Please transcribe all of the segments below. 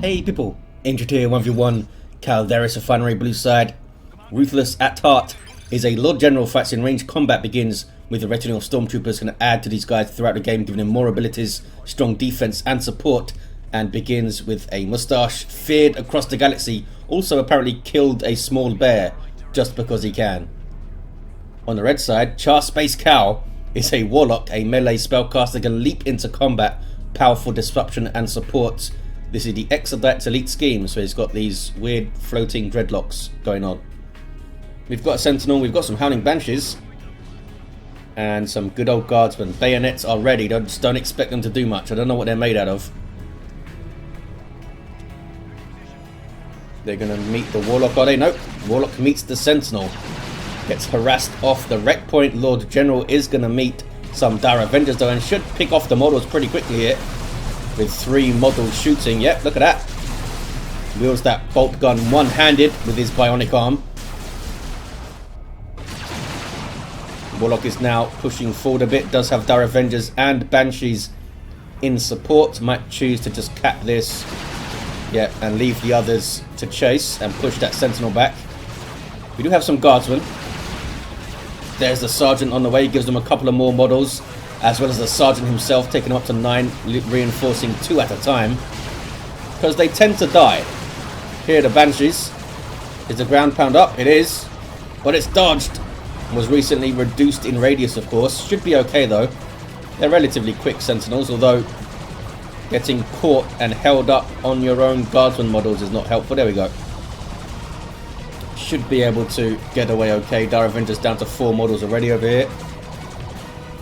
Hey people, Injured here 1v1, Calderis Refinery blue side. Ruthless at heart is a Lord General fights in range combat begins with a retinue of stormtroopers going to add to these guys throughout the game, giving him more abilities, strong defense and support, and begins with a mustache, feared across the galaxy, also apparently killed a small bear just because he can. On the red side, CharSpaceCow is a Warlock, a melee spellcaster, can leap into combat, powerful disruption and support. This is the Eldar elite scheme, so he's got these weird floating dreadlocks going on. We've got a Sentinel, we've got some Howling Banshees, and some good old Guardsmen. Bayonets are ready, just don't expect them to do much. I don't know what they're made out of. They're going to meet the Warlock, are they? Nope. Warlock meets the Sentinel. Gets harassed off the wreck point. Lord General is going to meet some Dire Avengers though, and should pick off the models pretty quickly here. With 3 models shooting. Yep, look at that. Wields that bolt gun one-handed with his bionic arm. Warlock is now pushing forward a bit. Does have Dire Avengers and Banshees in support. Might choose to just cap this. Yeah, and leave the others to chase and push that Sentinel back. We do have some Guardsmen. There's the Sergeant on the way. Gives them a couple of more models, as well as the Sergeant himself, taking them up to 9, reinforcing 2 at a time, because they tend to die. Here are the Banshees. Is the ground pound up? It is, but it's dodged. Was recently reduced in radius, of course. Should be okay though. They're relatively quick Sentinels, although getting caught and held up on your own Guardsman models is not helpful. There we go. Should be able to get away okay. Dire Avengers down to 4 models already over here.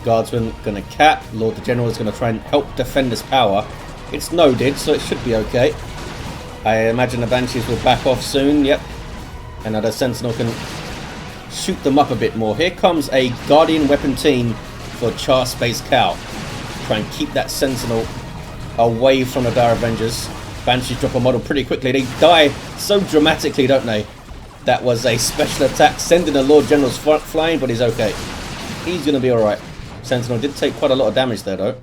Guardsman gonna cap. Lord the General is gonna try and help defend this power. It's noded, so it should be okay. I imagine the Banshees will back off soon. Yep. Another Sentinel can shoot them up a bit more. Here comes a Guardian weapon team for CharSpaceCow. Try and keep that Sentinel away from the Dire Avengers. Banshees drop a model pretty quickly. They die so dramatically, don't they? That was a special attack, sending the Lord General's flying, but he's okay. He's going to be alright. Sentinel did take quite a lot of damage there, though.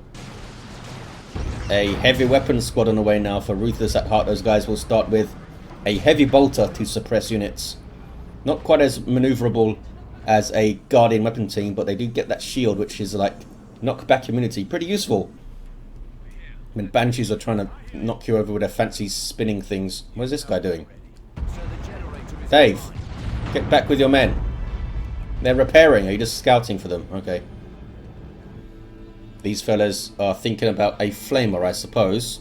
A heavy weapon squad on the way now for Ruthless at heart. Those guys will start with a heavy bolter to suppress units. Not quite as maneuverable as a Guardian weapon team, but they do get that shield, which is like knockback immunity. Pretty useful. I mean, Banshees are trying to knock you over with their fancy spinning things. What is this guy doing? Dave, get back with your men. They're repairing. Are you just scouting for them? Okay. These fellas are thinking about a flamer, I suppose.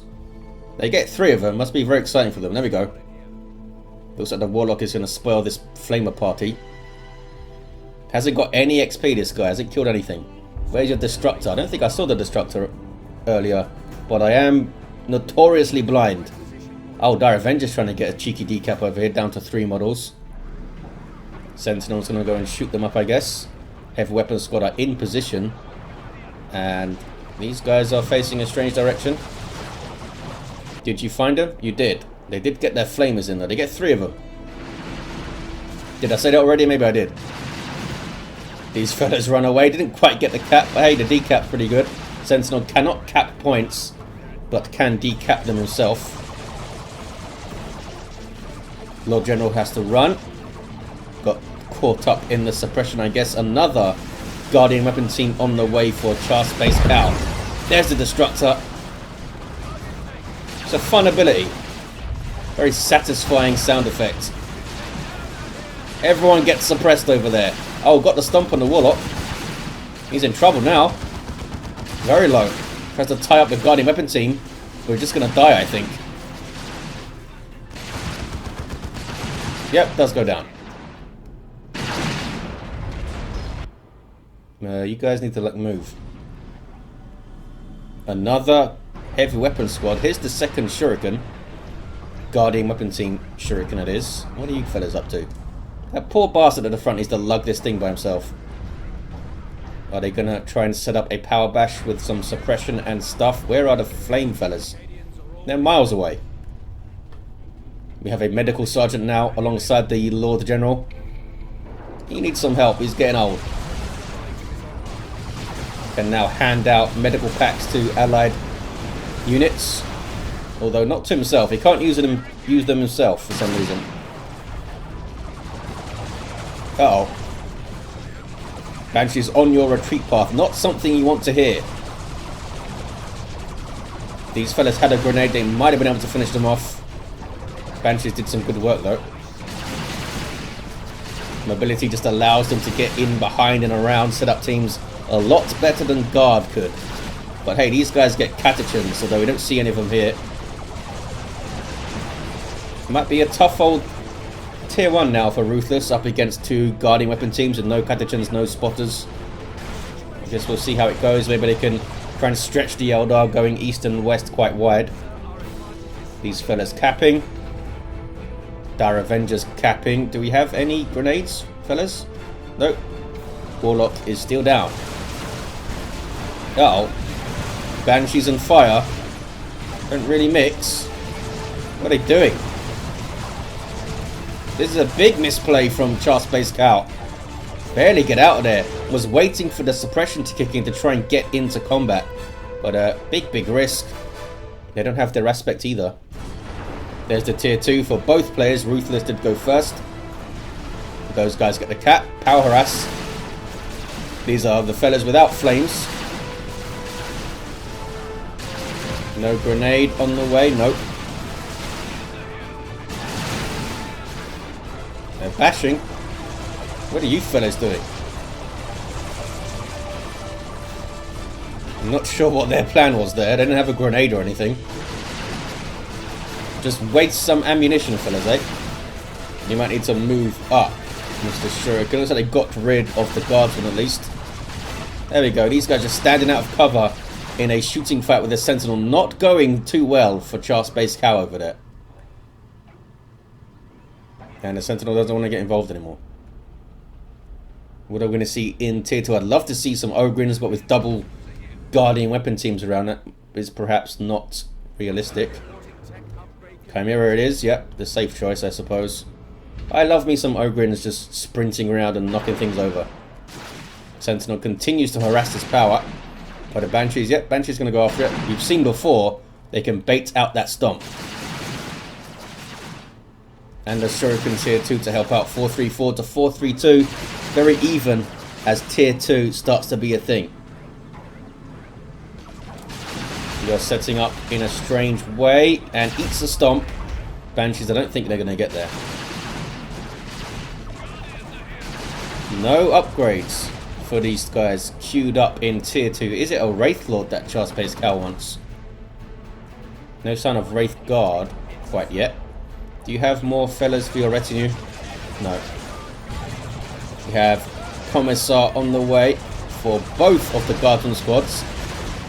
They get 3 of them. Must be very exciting for them. There we go. Looks like the Warlock is going to spoil this flamer party. Hasn't got any XP, this guy. Hasn't killed anything. Where's your Destructor? I don't think I saw the Destructor earlier, but I am notoriously blind. Oh, Dire Avengers trying to get a cheeky decap over here, down to 3 models. Sentinel's going to go and shoot them up, I guess. Heavy weapon squad are in position. And these guys are facing a strange direction. Did you find them? You did. They did get their flamers in there. They get 3 of them. Did I say that already? Maybe I did. These fellas run away. Didn't quite get the cap. But hey, the decap's pretty good. Sentinel cannot cap points, but can decap them himself. Lord General has to run. Got caught up in the suppression, I guess. Another Guardian weapon team on the way for CharSpaceCow. There's the Destructor. It's a fun ability. Very satisfying sound effect. Everyone gets suppressed over there. Oh, got the stomp on the Warlock. He's in trouble now. Very low. Tries to tie up the Guardian weapon team. We're just going to die, I think. Yep, does go down. You guys need to move. Another heavy weapon squad. Here's the second Shuriken. Guardian weapon team Shuriken it is. What are you fellas up to? That poor bastard at the front needs to lug this thing by himself. Are they going to try and set up a power bash with some suppression and stuff? Where are the flame fellas? They're miles away. We have a medical sergeant now alongside the Lord General. He needs some help. He's getting old. Can now hand out medical packs to allied units. Although not to himself. He can't use them himself for some reason. Uh-oh. Banshee's on your retreat path. Not something you want to hear. These fellas had a grenade. They might have been able to finish them off. Banshees did some good work though. Mobility just allows them to get in behind and around, set up teams a lot better than Guard could. But hey, these guys get catechins, although we don't see any of them here. Might be a tough old tier 1 now for Ruthless up against 2 guarding weapon teams with no catechins, no spotters. I guess we'll see how it goes. Maybe they can try and stretch the Eldar going east and west quite wide. These fellas capping. Dire Avengers capping. Do we have any grenades, fellas? Nope. Warlock is still down. Uh-oh. Banshees and fire don't really mix. What are they doing? This is a big misplay from CharSpaceCow. Barely get out of there. Was waiting for the suppression to kick in to try and get into combat. But big risk. They don't have their aspect either. There's the tier 2 for both players. Ruthless did go first. Those guys get the cap. Power harass. These are the fellas without flames. No grenade on the way. Nope. They're bashing. What are you fellas doing? I'm not sure what their plan was there. They didn't have a grenade or anything. Just waste some ammunition, fellas, eh? You might need to move up, Mr. Shuriken. Looks like they got rid of the guardsman at least. There we go. These guys just standing out of cover in a shooting fight with a sentinel. Not going too well for CharSpaceCow over there. And the sentinel doesn't want to get involved anymore. What are we going to see in tier 2? I'd love to see some Ogryns, but with double guardian weapon teams around it is perhaps not realistic. Chimera it is, yep, the safe choice I suppose. I love me some Ogryns just sprinting around and knocking things over. Sentinel continues to harass this power. But the Banshees, yep, Banshee's going to go after it. We've seen before, they can bait out that stomp. And the Shuriken tier 2 to help out. 434 to 432. Very even as tier 2 starts to be a thing. You're setting up in a strange way and eats a stomp. Banshees, I don't think they're going to get there. No upgrades for these guys queued up in tier 2. Is it a Wraith Lord that CharSpaceCow wants? No sign of Wraith Guard quite yet. Do you have more fellas for your retinue? No. We have Commissar on the way for both of the Guardsman squads.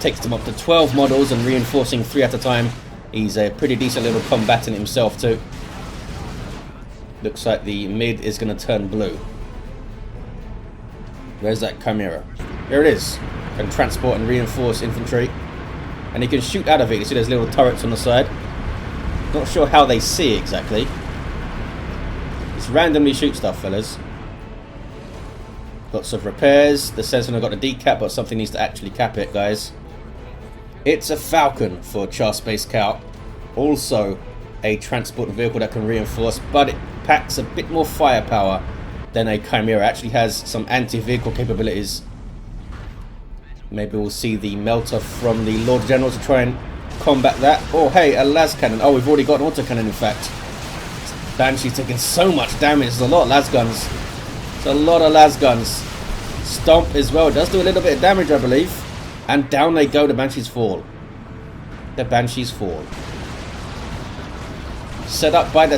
Takes them up to 12 models and reinforcing 3 at a time. He's a pretty decent little combatant himself too. Looks like the mid is going to turn blue. Where's that Chimera? There it is. Can transport and reinforce infantry. And he can shoot out of it. You see there's little turrets on the side. Not sure how they see exactly. Just randomly shoot stuff, fellas. Lots of repairs. The Sentinel got a decap, but something needs to actually cap it, guys. It's a Falcon for CharSpaceCow. Also a transport vehicle that can reinforce, but it packs a bit more firepower than a Chimera. It actually has some anti-vehicle capabilities. Maybe we'll see the melter from the Lord General to try and combat that. Oh, hey, a las cannon. Oh, we've already got an autocannon, in fact. Banshee's taking so much damage. There's a lot of las guns. It's a lot of las guns. Stomp as well. It does do a little bit of damage, I believe. And down they go. The Banshees fall. The Banshees fall. Set up by the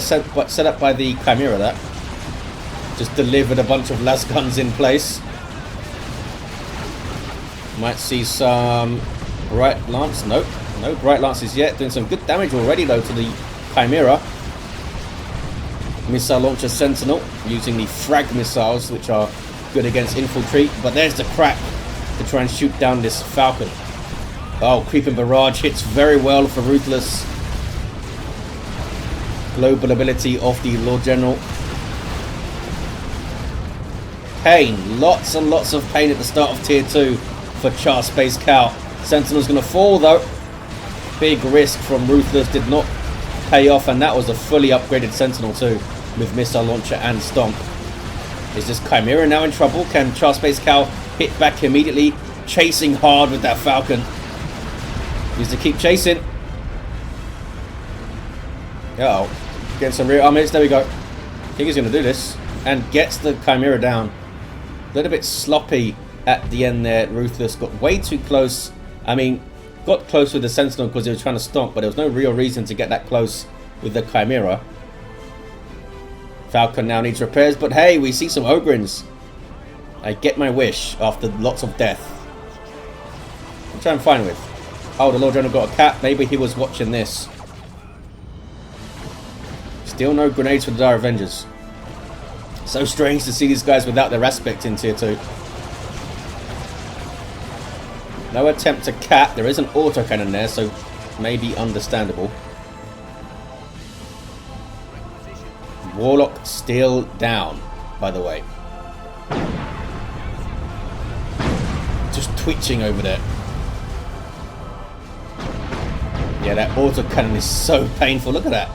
Chimera. That just delivered a bunch of las guns in place. Might see some Bright Lance. Nope. No Bright Lances yet. Doing some good damage already, though, to the Chimera. Missile Launcher Sentinel. Using the frag missiles, which are good against infiltrate. But there's the crack to try and shoot down this Falcon. Oh, Creeping Barrage hits very well for Ruthless. Global ability of the Lord General. Pain. Lots and lots of pain at the start of tier 2 for CharSpaceCow. Sentinel's going to fall, though. big risk from Ruthless did not pay off, and that was a fully upgraded Sentinel too, with missile launcher and stomp. Is this Chimera now in trouble? Can CharSpaceCow hit back immediately? Chasing hard with that Falcon. Needs to keep chasing. Uh-oh. Getting some rear arm hits. There we go. I think he's going to do this. And gets the Chimera down. A little bit sloppy at the end there. Ruthless got way too close. I mean, got close with the Sentinel because he was trying to stomp, but there was no real reason to get that close with the Chimera. Falcon now needs repairs, but hey, we see some Ogrins. I get my wish after lots of death. What I'm fine with. Oh, the Lord General got a cap. Maybe he was watching this. Still no grenades for the Dire Avengers. So strange to see these guys without their aspect in tier 2. No attempt to cap. There is an autocannon there, so maybe understandable. Warlock still down, by the way. Just twitching over there. Yeah, that autocannon is so painful. Look at that.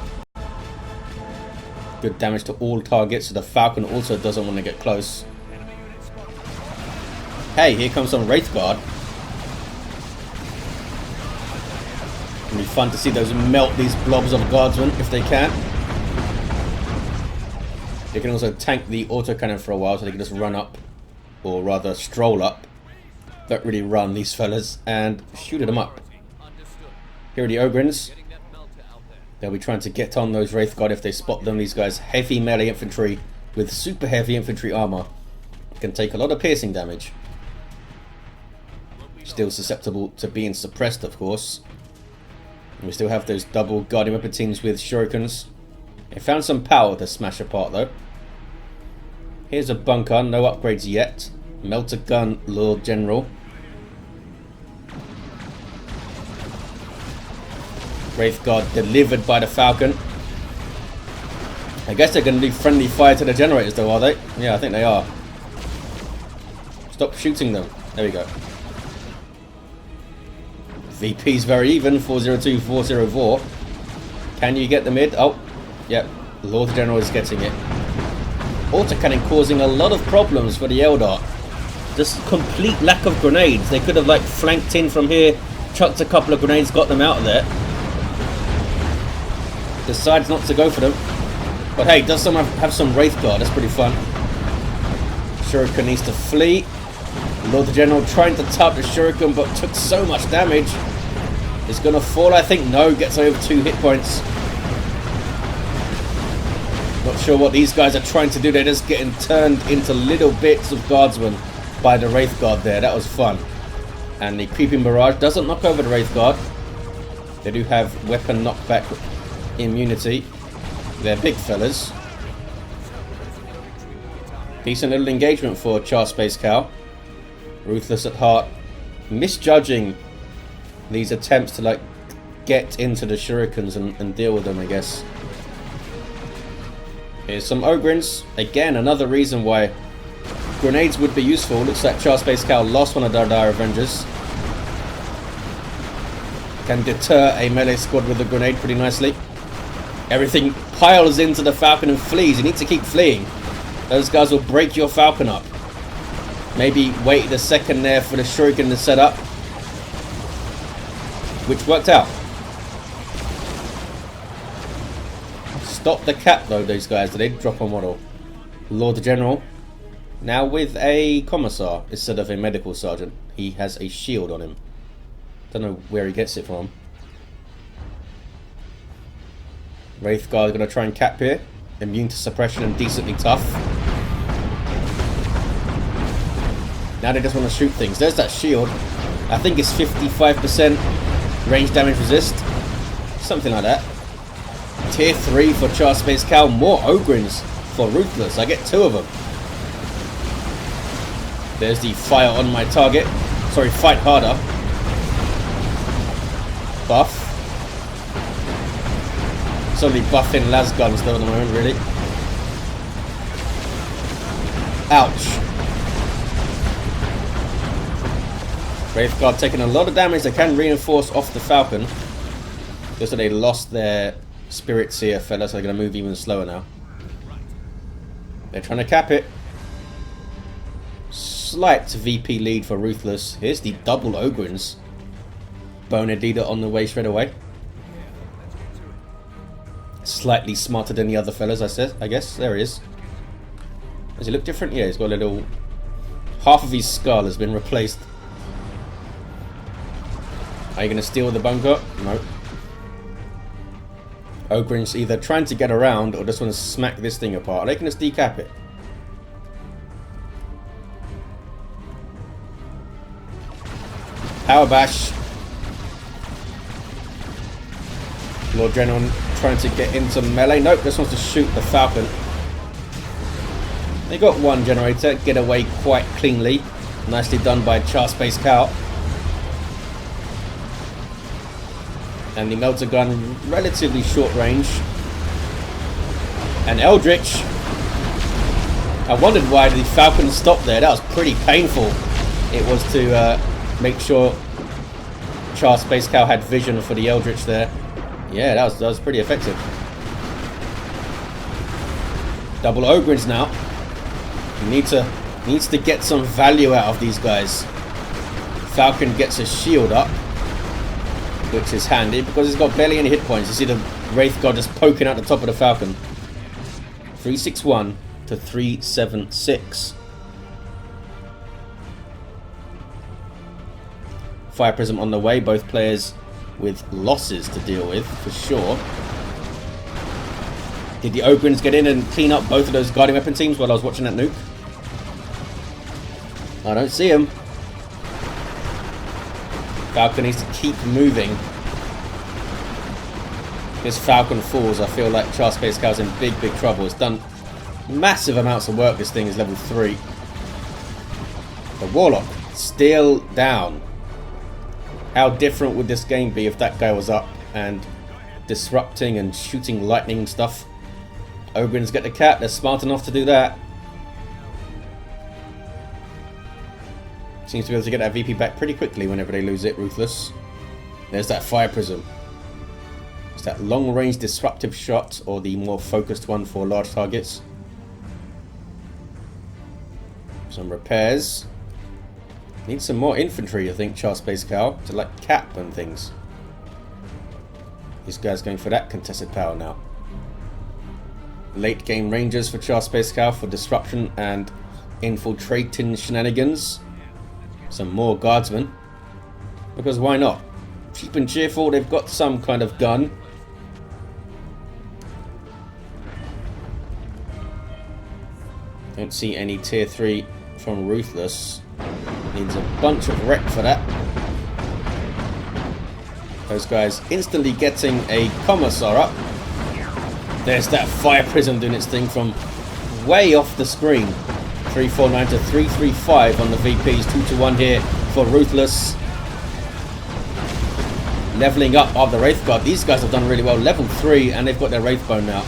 Good damage to all targets, so the Falcon also doesn't want to get close. Hey, here comes some Wraith Guard. It'll be fun to see those melt these blobs of guardsmen if they can. They can also tank the autocannon for a while, so they can just run up, or rather stroll up. Don't really run, these fellas, and shoot them up. Here are the Ogrins. They'll be trying to get on those Wraith Guard if they spot them. These guys, heavy melee infantry with super heavy infantry armor, can take a lot of piercing damage. Still susceptible to being suppressed, of course. And we still have those double Guardian Weapon teams with shurikens. They found some power to smash apart though. Here's a bunker, no upgrades yet. Melter gun, Lord General. Wraith Guard delivered by the Falcon. I guess they're going to do friendly fire to the generators though, are they? Yeah, I think they are. Stop shooting them. There we go. VP's very even, 402, 404. Can you get the mid? Oh, yep. Lord General is getting it. Autocannon causing a lot of problems for the Eldar. Just complete lack of grenades. They could have like flanked in from here, chucked a couple of grenades, got them out of there. Decides not to go for them. But hey, does someone have some Wraith Guard? That's pretty fun. Shuriken needs to flee. Lord General trying to tap the Shuriken, but took so much damage. Is going to fall, I think. No, gets over 2 hit points. Not sure what these guys are trying to do. They're just getting turned into little bits of guardsmen by the Wraith Guard there. That was fun. And the creeping barrage doesn't knock over the Wraith Guard. They do have weapon knockback immunity. They're big fellas. Decent little engagement for CharSpaceCow. Ruthless at heart. Misjudging these attempts to like get into the shurikens and deal with them, I guess. Here's some Ogrins. Again, another reason why grenades would be useful. Looks like CharSpaceCow lost one of their Dire Avengers. Can deter a melee squad with a grenade pretty nicely. Everything piles into the Falcon and flees. You need to keep fleeing. Those guys will break your Falcon up. Maybe wait a second there for the Shuriken to set up. Which worked out. Stop the cap though, those guys. They did drop a model. Lord General. Now with a Commissar instead of a medical sergeant. He has a shield on him. Don't know where he gets it from. Wraith Guard are going to try and cap here. Immune to suppression and decently tough. Now they just want to shoot things. There's that shield. I think it's 55% range damage resist. Something like that. Tier 3 for CharSpaceCow. More Ogrins for Ruthless. I get 2 of them. There's the fire on my target. Sorry, fight harder. Buff. It's only buffing las guns though at the moment, really. Ouch. Wraith Guard taking a lot of damage. They can reinforce off the Falcon. Just that they lost their spirits here, fellas, so they're going to move even slower now. They're trying to cap it. Slight VP lead for Ruthless. Here's the double Ogrins. Bonehead leader on the way straight away. Slightly smarter than the other fellas, I guess. There he is. Does he look different? Yeah, he's got a little... Half of his skull has been replaced. Are you going to steal the bunker? No. Ogrin's either trying to get around or just want to smack this thing apart. Are they going to just decap it? Power bash. Lord General trying to get into melee. Nope, just wants to shoot the Falcon. They got one generator. Get away quite cleanly. Nicely done by CharSpaceCow. And the melter gun, relatively short range. And Eldritch. I wondered why the Falcon stopped there. That was pretty painful. It was to make sure CharSpaceCow had vision for the Eldritch there. Yeah, that was pretty effective. Double Ogrins now. Needs to get some value out of these guys. Falcon gets a shield up, which is handy because he's got barely any hit points. You see the Wraith God just poking out the top of the Falcon. 361 to 376. Fire Prism on the way. Both players with losses to deal with, for sure. Did the Ogrins get in and clean up both of those guarding weapon teams while I was watching that nuke? I don't see him. Falcon needs to keep moving. This Falcon falls, I feel like CharSpaceCow's in big, big trouble. It's done massive amounts of work. This thing is level 3. The Warlock still down. How different would this game be if that guy was up and disrupting and shooting lightning and stuff? Ogrins get the cap. They're smart enough to do that. Seems to be able to get that VP back pretty quickly whenever they lose it, Ruthless. There's that Fire Prism. It's that long-range disruptive shot, or the more focused one for large targets. Some repairs. Need some more infantry, I think, CharSpaceCow, to like cap and things. This guy's going for that contested power now. Late game rangers for CharSpaceCow for disruption and infiltrating shenanigans. Some more guardsmen. Because why not? Cheap and cheerful, they've got some kind of gun. Don't see any tier 3 from Ruthless. Needs a bunch of wreck for that. Those guys instantly getting a Commissar up. There's that Fire Prism doing its thing from way off the screen. 349 to 335 on the VPs. 2-1 here for Ruthless. Leveling up of the Wraith Guard. These guys have done really well. Level 3 and they've got their Wraith Bone now.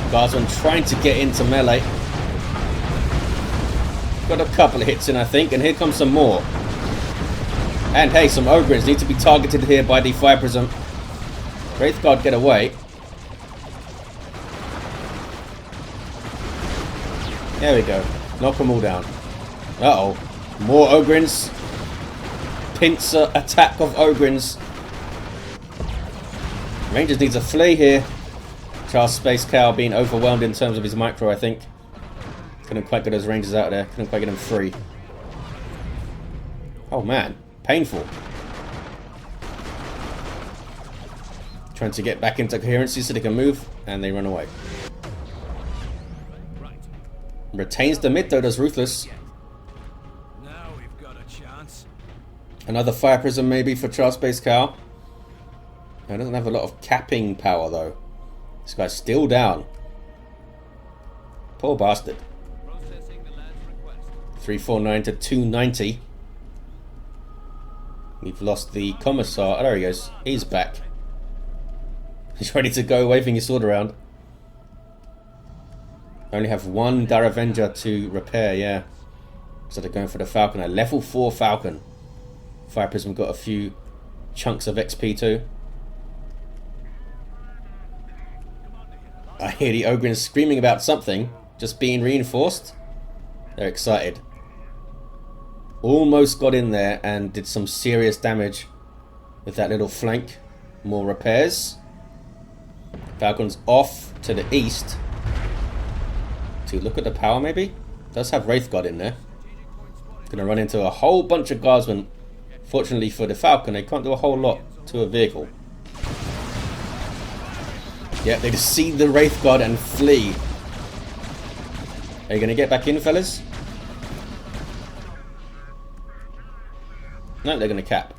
Guardsmen trying to get into melee. Got a couple of hits in, I think, and here comes some more. And hey, some Ogrins need to be targeted here by the Fire Prism. Wraith Guard get away. There we go. Knock them all down. Uh-oh. More Ogrins. Pincer attack of Ogrins. Rangers needs a flee here. CharSpaceCow being overwhelmed in terms of his micro, I think. Couldn't quite get those Rangers out of there. Couldn't quite get them free. Oh man. Painful. Trying to get back into coherency so they can move. And they run away. Retains the mid though, does Ruthless. Now we've got a chance. Another Fire Prism maybe for CharSpaceCow. It doesn't have a lot of capping power though. This guy's still down. Poor bastard. 349 to 290. We've lost the Commissar. Oh, there he goes. He's back. He's ready to go, waving his sword around. Only have one Daravenger to repair, yeah. So they're going for the Falcon. A level 4 Falcon. Fire Prism got a few chunks of XP too. I hear the Ogrins screaming about something. Just being reinforced. They're excited. Almost got in there and did some serious damage with that little flank. More repairs. Falcon's off to the east to look at the power maybe. Does have Wraith Guard in there. Gonna run into a whole bunch of guardsmen. Fortunately for the Falcon, they can't do a whole lot to a vehicle. Yeah, they just see the Wraith Guard and flee. Are you gonna get back in, fellas? No, they're gonna cap.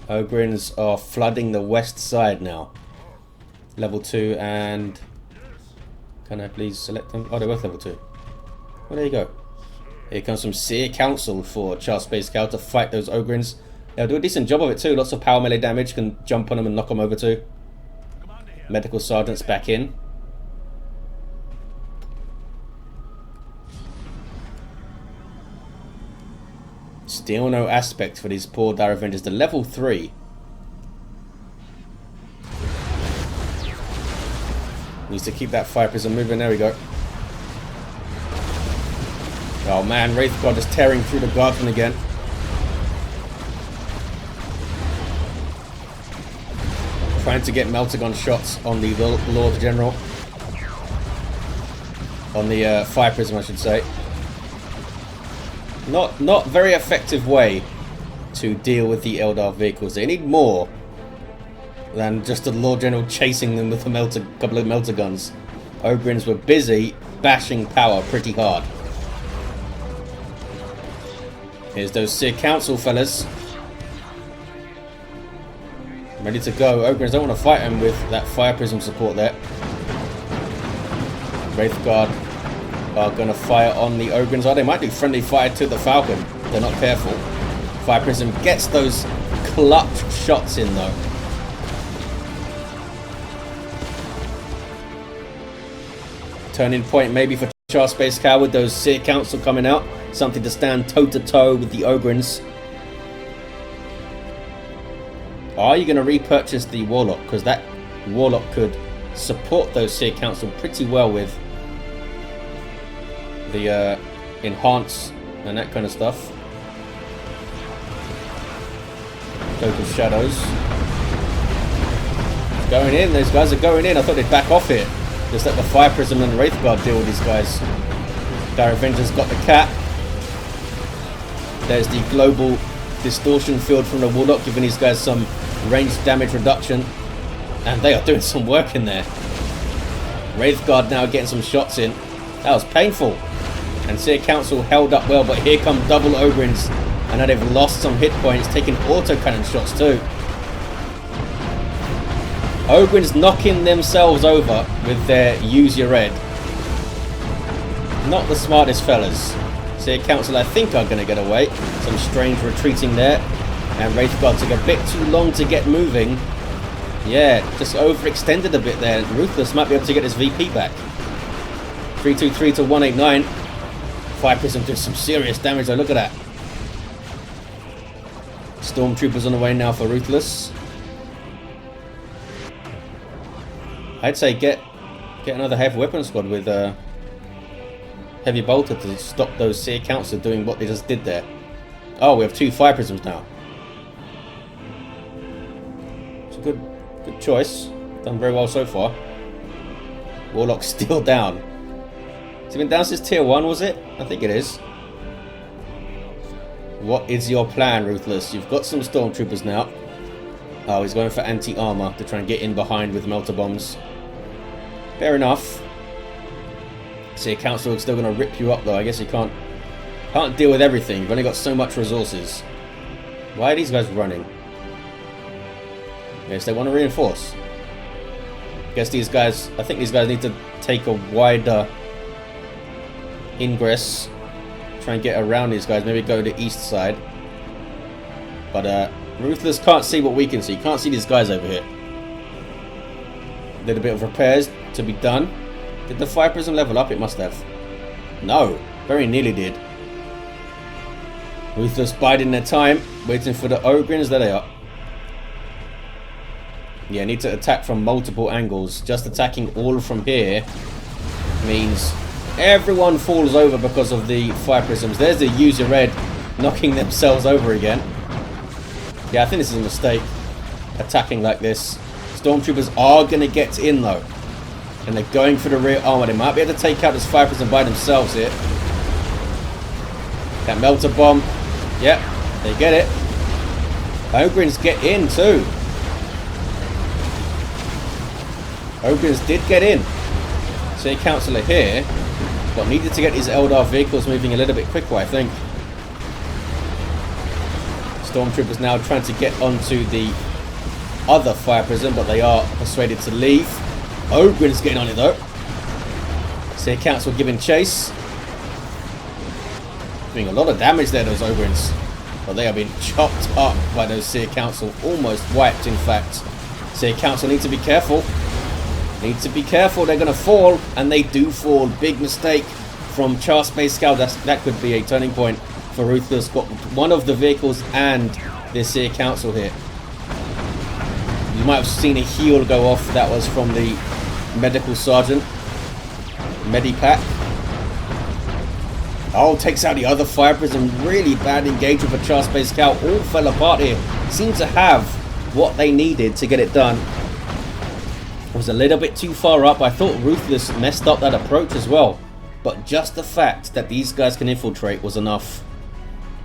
Ogrins are flooding the west side now. Level 2 and... Can I please select them? Oh, they're both level 2. Well, there you go. Here comes some Seer Council for CharSpaceCow to fight those Ogrins. They'll do a decent job of it too. Lots of power melee damage. Can jump on them and knock them over too. Medical Sergeant's back in. Still no aspect for these poor Dire Avengers. The level 3. Needs to keep that fire prism moving. There we go. Oh man, Wraith Guard is tearing through the Guardsman again. Trying to get Meltagon shots on the Lord General. On the fire prism, I should say. Not very effective way to deal with the Eldar vehicles. They need more than just the Lord General chasing them with a couple of melter guns. Ogrins were busy bashing power pretty hard. Here's those Seer Council fellas. Ready to go. Ogrins don't want to fight him with that fire prism support there. Wraith Guard are going to fire on the Ogrins. Oh, they might do friendly fire to the Falcon. They're not careful. Fire prism gets those clutch shots in though. Turning point maybe for CharSpaceCow with those Seer Council coming out. Something to stand toe to toe with the Ogrins. Are you going to repurchase the Warlock? Because that Warlock could support those Seer Council pretty well with the enhance and that kind of stuff. Cloak of Shadows. Going in, those guys are going in. I thought they'd back off it. Just let the Fire Prism and the Wraith Guard deal with these guys. Dire Avenger's got the cap. There's the global distortion field from the Warlock, giving these guys some range damage reduction. And they are doing some work in there. Wraith Guard now getting some shots in. That was painful. And Seer Council held up well, but here come double Ogrins. And now they've lost some hit points, taking autocannon shots too. Ogrins knocking themselves over with their use your red. Not the smartest fellas. Seer Council, I think, are going to get away. Some strange retreating there. And Wraith Guard took a bit too long to get moving. Yeah, just overextended a bit there. Ruthless might be able to get his VP back. 323 to 189. Fire Prism did some serious damage though, look at that. Stormtroopers on the way now for Ruthless. I'd say get another heavy weapon squad with Heavy Bolter to stop those Seer Council doing what they just did there. Oh, we have 2 Fire Prisms now. It's a good choice. Done very well so far. Warlock's still down. Has he been down since tier 1, was it? I think it is. What is your plan, Ruthless? You've got some Stormtroopers now. Oh, he's going for anti-armor to try and get in behind with melter bombs. Fair enough. Seer Council is still going to rip you up though. I guess you can't deal with everything. You've only got so much resources. Why are these guys running? Yes, they want to reinforce. I think these guys need to take a wider ingress. Try and get around these guys. Maybe go to the east side. But Ruthless can't see what we can see. Can't see these guys over here. Little bit of repairs to be done. Did the Fire Prism level up? It must have. No. Very nearly did. Ruthless biding their time. Waiting for the Ogrins. There they are. Yeah, need to attack from multiple angles. Just attacking all from here means everyone falls over because of the fire prisms. There's the user red knocking themselves over again. Yeah, I think this is a mistake, attacking like this. Stormtroopers are going to get in though. And they're going for the rear armor. They might be able to take out this fire prism by themselves here. That melter bomb. Yep, they get it. Ogrins get in too. Ogrins did get in. City Councilor here, but needed to get these Eldar vehicles moving a little bit quicker, I think. Stormtroopers now trying to get onto the other fire prism, but they are persuaded to leave. Ogrins getting on it though. City Council giving chase. Doing a lot of damage there, those Ogrins. But they are being chopped up by those City Council. Almost wiped, in fact. City Council need to be careful. Need to be careful, they're going to fall, and they do fall. Big mistake from CharSpaceCow. That could be a turning point for Ruthless. Got one of the vehicles and the City Council here. You might have seen a heal go off. That was from the medical sergeant. Medipack. Oh, takes out the other fire prism. Really bad engagement for CharSpaceCow. All fell apart here. Seem to have what they needed to get it done. Was a little bit too far up. I thought Ruthless messed up that approach as well. But just the fact that these guys can infiltrate was enough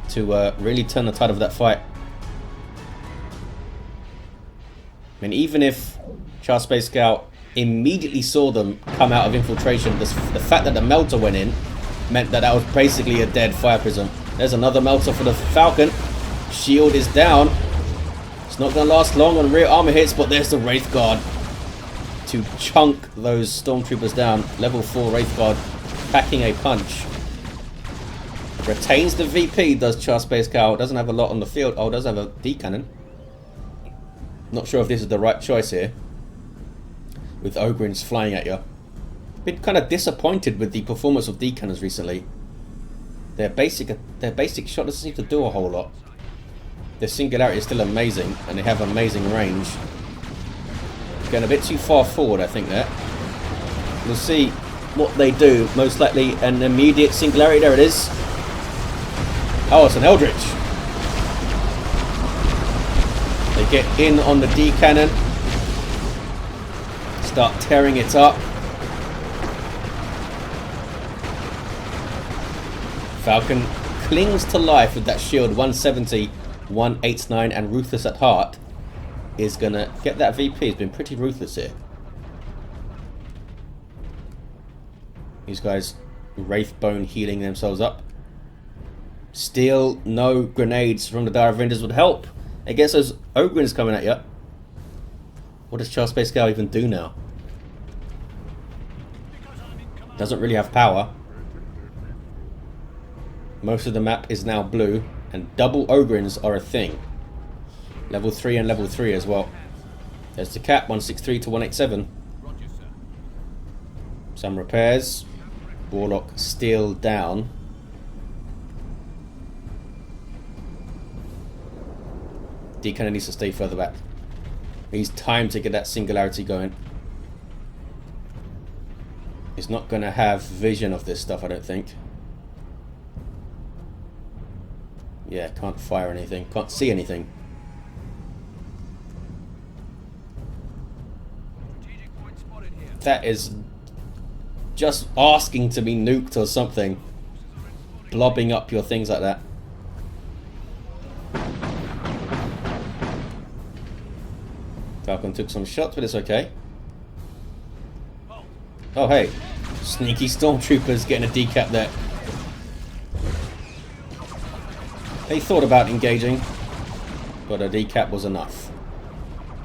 to really turn the tide of that fight. I mean, even if CharSpaceCow immediately saw them come out of infiltration, the fact that the melter went in meant that was basically a dead fire prism. There's another melter for the Falcon. Shield is down. It's not going to last long on rear armor hits, but there's the Wraith Guard to chunk those Stormtroopers down. Level 4 Wraith Guard packing a punch. Retains the VP, does CharSpaceCow. Doesn't have a lot on the field. Oh, does have a D-cannon. Not sure if this is the right choice here, with Ogrins flying at you. Been kind of disappointed with the performance of D-cannons recently. Their basic shot doesn't seem to do a whole lot. Their singularity is still amazing, and they have amazing range. Going a bit too far forward, I think, there. We'll see what they do. Most likely an immediate singularity. There it is. Oh, it's an Eldritch. They get in on the D-cannon. Start tearing it up. Falcon clings to life with that shield. 170, 189, and Ruthless at heart is going to get that VP. He's been pretty ruthless here. These guys Wraithbone healing themselves up. Still no grenades from the Dire Avengers would help against those Ogrins coming at you. What does CharSpaceCow even do now? Doesn't really have power. Most of the map is now blue, and double Ogrins are a thing. Level 3 and level 3 as well. There's the cap, 163 to 187. Some repairs. Warlock still down. D-cannon needs to stay further back. Needs time to get that singularity going. He's not going to have vision of this stuff, I don't think. Yeah, can't fire anything. Can't see anything. That is just asking to be nuked or something. Blobbing up your things like that. Falcon took some shots, but it's okay. Oh, hey. Sneaky Stormtroopers getting a decap there. They thought about engaging, but a decap was enough.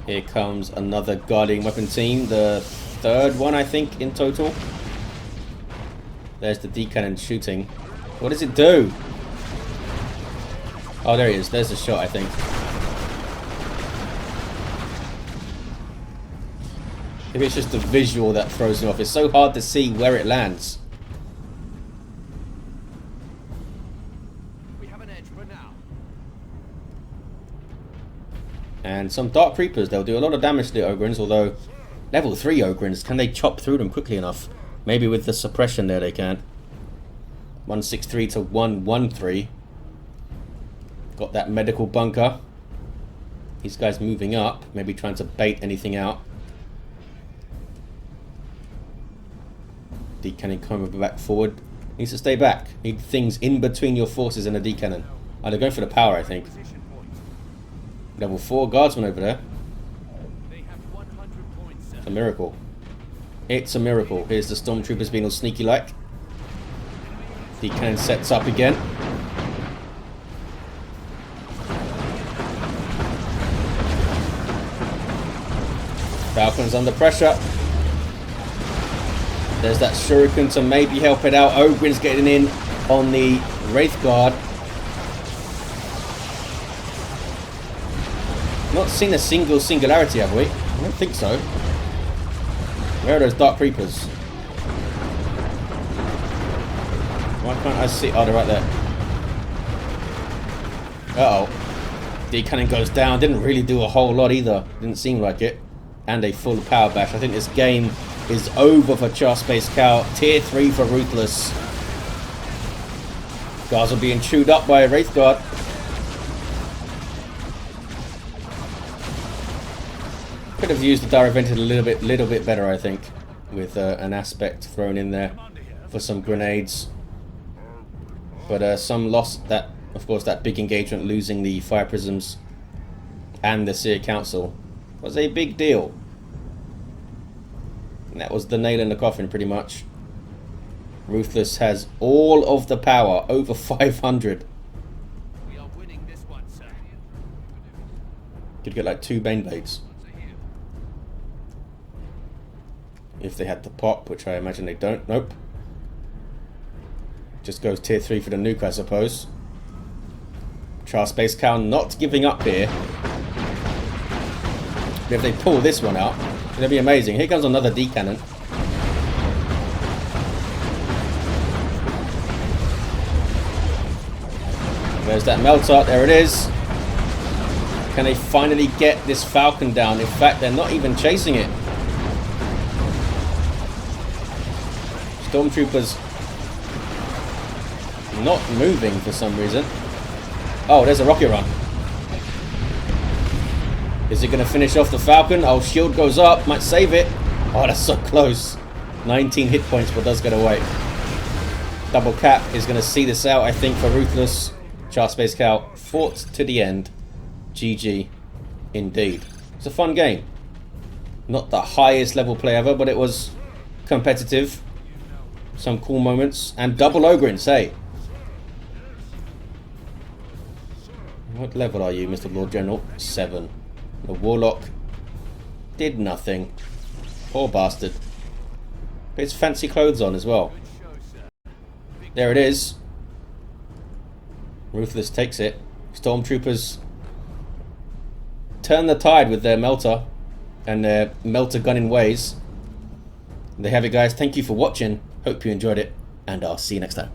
Here comes another guarding weapon team. The third one, I think, in total. There's the D-cannon shooting. What does it do? Oh, there he is. There's the shot, I think. Maybe it's just the visual that throws me off. It's so hard to see where it lands. We have an edge for now. And some Dark Reapers. They'll do a lot of damage to the Ogryns, although level 3 Ogryns, can they chop through them quickly enough? Maybe with the suppression there they can. 163 to 113. Got that medical bunker. These guys moving up, maybe trying to bait anything out. D-cannon coming back forward. Needs to stay back. Need things in between your forces and a D-cannon. Oh, they're going for the power, I think. Level 4 guardsman over there. It's a miracle. It's a miracle. Here's the stormtroopers being all sneaky like. D-cannon sets up again. Falcon's under pressure. There's that shuriken to maybe help it out. Ogryn's getting in on the Wraith Guard. Not seen a singularity, have we? I don't think so. Where are those Dark Reapers? Why can't I see? Oh, they're right there. Uh-oh. D-cannon goes down. Didn't really do a whole lot either. Didn't seem like it. And a full power bash. I think this game is over for CharSpaceCow. Tier 3 for Ruthless. Guards are being chewed up by a Wraith Guard. Could have used the Dire Vented a little bit better, I think, with an aspect thrown in there for some grenades. But some lost that, of course, that big engagement, losing the fire prisms and the Seer Council was a big deal. And that was the nail in the coffin, pretty much. Ruthless has all of the power, over 500. We are winning this one, sir. Could get like 2 Bane Blades. If they had the pop, which I imagine they don't. Nope. Just goes tier 3 for the nuke, I suppose. CharSpaceCow not giving up here. If they pull this one out, it'll be amazing. Here comes another D-cannon. There's that melter. There it is. Can they finally get this Falcon down? In fact, they're not even chasing it. Stormtroopers not moving for some reason. Oh, there's a rocket run. Is it going to finish off the Falcon? Oh, shield goes up. Might save it. Oh, that's so close. 19 hit points, but does get away. Double cap is going to see this out, I think, for Ruthless. CharSpaceCow fought to the end. GG. Indeed. It's a fun game. Not the highest level play ever, but it was competitive. Some cool moments. And double Ogryns, hey. What level are you, Mr. Lord General? 7. The Warlock did nothing. Poor bastard. But it's fancy clothes on as well. There it is. Ruthless takes it. Stormtroopers turn the tide with their melter and their melter gunning ways. There you have it, guys. Thank you for watching. Hope you enjoyed it, and I'll see you next time.